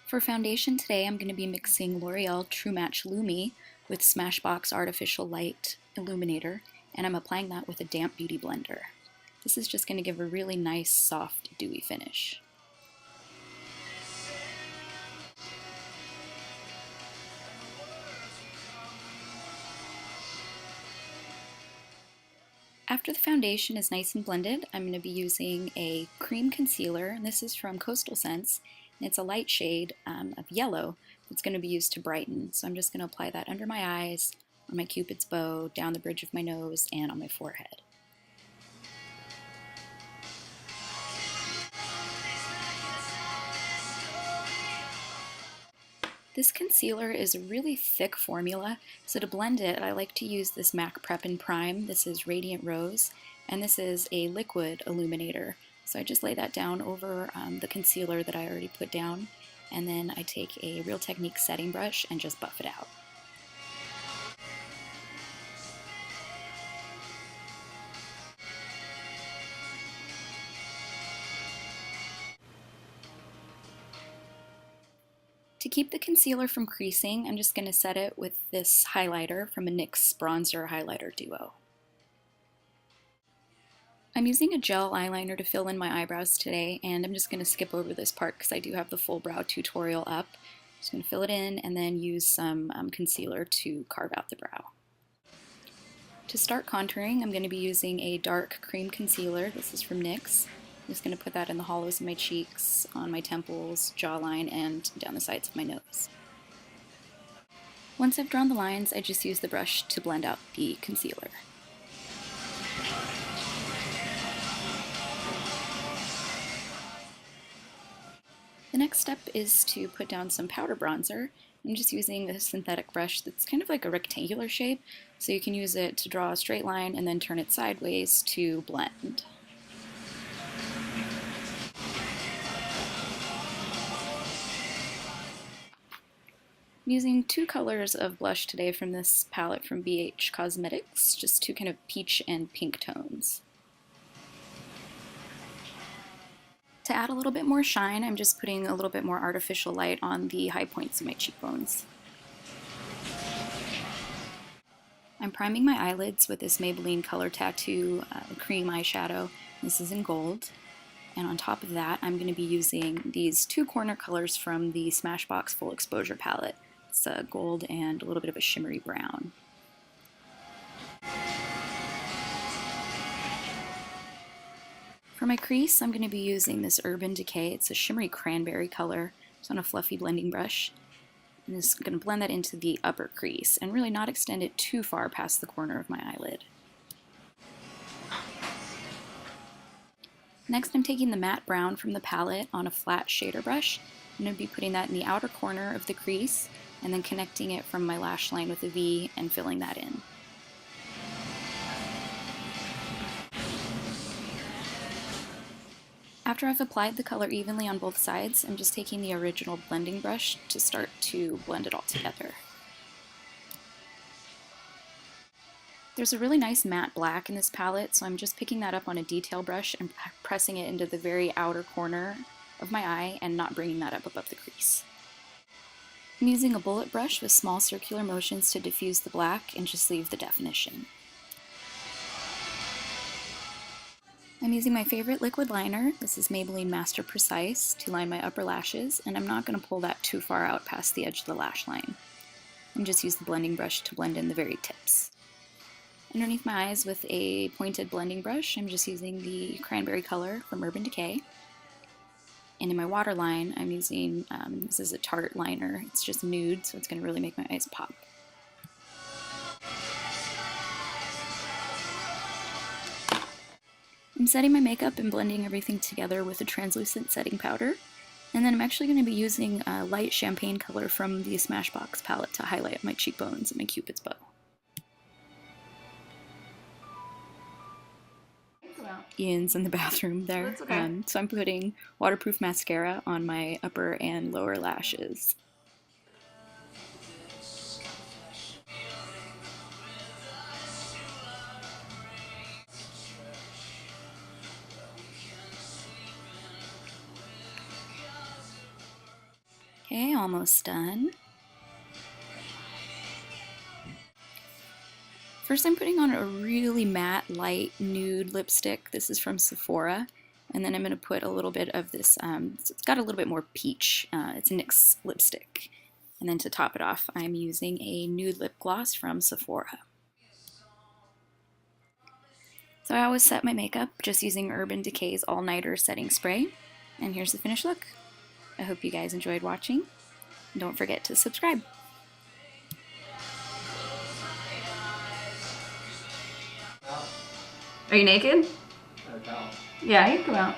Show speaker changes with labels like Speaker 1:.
Speaker 1: For foundation today, I'm going to be mixing L'Oreal True Match Lumi with Smashbox Artificial Light Illuminator, and I'm applying that with a damp beauty blender. This is just going to give a really nice, soft, dewy finish. After the foundation is nice and blended, I'm going to be using a cream concealer, and this is from Coastal Scents, and it's a light shade of yellow that's going to be used to brighten. So I'm just going to apply that under my eyes, on my cupid's bow, down the bridge of my nose, and on my forehead. This concealer is a really thick formula, so to blend it, I like to use this MAC Prep and Prime. This is Radiant Rose, and this is a liquid illuminator. So I just lay that down over the concealer that I already put down, and then I take a Real Technique setting brush and just buff it out. To keep the concealer from creasing, I'm just going to set it with this highlighter from a NYX Bronzer Highlighter Duo. I'm using a gel eyeliner to fill in my eyebrows today, and I'm just going to skip over this part because I do have the full brow tutorial up. I'm just going to fill it in and then use some concealer to carve out the brow. To start contouring, I'm going to be using a dark cream concealer. This is from NYX. I'm just going to put that in the hollows of my cheeks, on my temples, jawline, and down the sides of my nose. Once I've drawn the lines, I just use the brush to blend out the concealer. The next step is to put down some powder bronzer. I'm just using a synthetic brush that's kind of like a rectangular shape, so you can use it to draw a straight line and then turn it sideways to blend. I'm using two colors of blush today from this palette from BH Cosmetics, just two kind of peach and pink tones. To add a little bit more shine, I'm just putting a little bit more artificial light on the high points of my cheekbones. I'm priming my eyelids with this Maybelline Color Tattoo cream eyeshadow. This is in gold. And on top of that, I'm going to be using these two corner colors from the Smashbox Full Exposure palette. It's gold and a little bit of a shimmery brown. For my crease, I'm going to be using this Urban Decay. It's a shimmery cranberry color. It's on a fluffy blending brush. I'm just going to blend that into the upper crease and really not extend it too far past the corner of my eyelid. Next, I'm taking the matte brown from the palette on a flat shader brush. I'm going to be putting that in the outer corner of the crease and then connecting it from my lash line with a V and filling that in. After I've applied the color evenly on both sides, I'm just taking the original blending brush to start to blend it all together. There's a really nice matte black in this palette, so I'm just picking that up on a detail brush and pressing it into the very outer corner of my eye and not bringing that up above the crease. I'm using a bullet brush with small circular motions to diffuse the black and just leave the definition. I'm using my favorite liquid liner, this is Maybelline Master Precise, to line my upper lashes, and I'm not going to pull that too far out past the edge of the lash line. And just use the blending brush to blend in the very tips. Underneath my eyes with a pointed blending brush, I'm just using the cranberry color from Urban Decay. And in my waterline, I'm using, this is a Tarte liner, it's just nude, so it's going to really make my eyes pop. I'm setting my makeup and blending everything together with a translucent setting powder. And then I'm actually going to be using a light champagne color from the Smashbox palette to highlight my cheekbones and my cupid's bow. Ian's in the bathroom there.
Speaker 2: That's okay.
Speaker 1: So I'm putting waterproof mascara on my upper and lower lashes. Okay, almost done. First I'm putting on a really matte, light nude lipstick. This is from Sephora. And then I'm going to put a little bit of this, it's got a little bit more peach. It's a NYX lipstick. And then to top it off, I'm using a nude lip gloss from Sephora. So I always set my makeup just using Urban Decay's All Nighter Setting Spray. And here's the finished look. I hope you guys enjoyed watching. Don't forget to subscribe. Are you naked? Yeah, you can come out.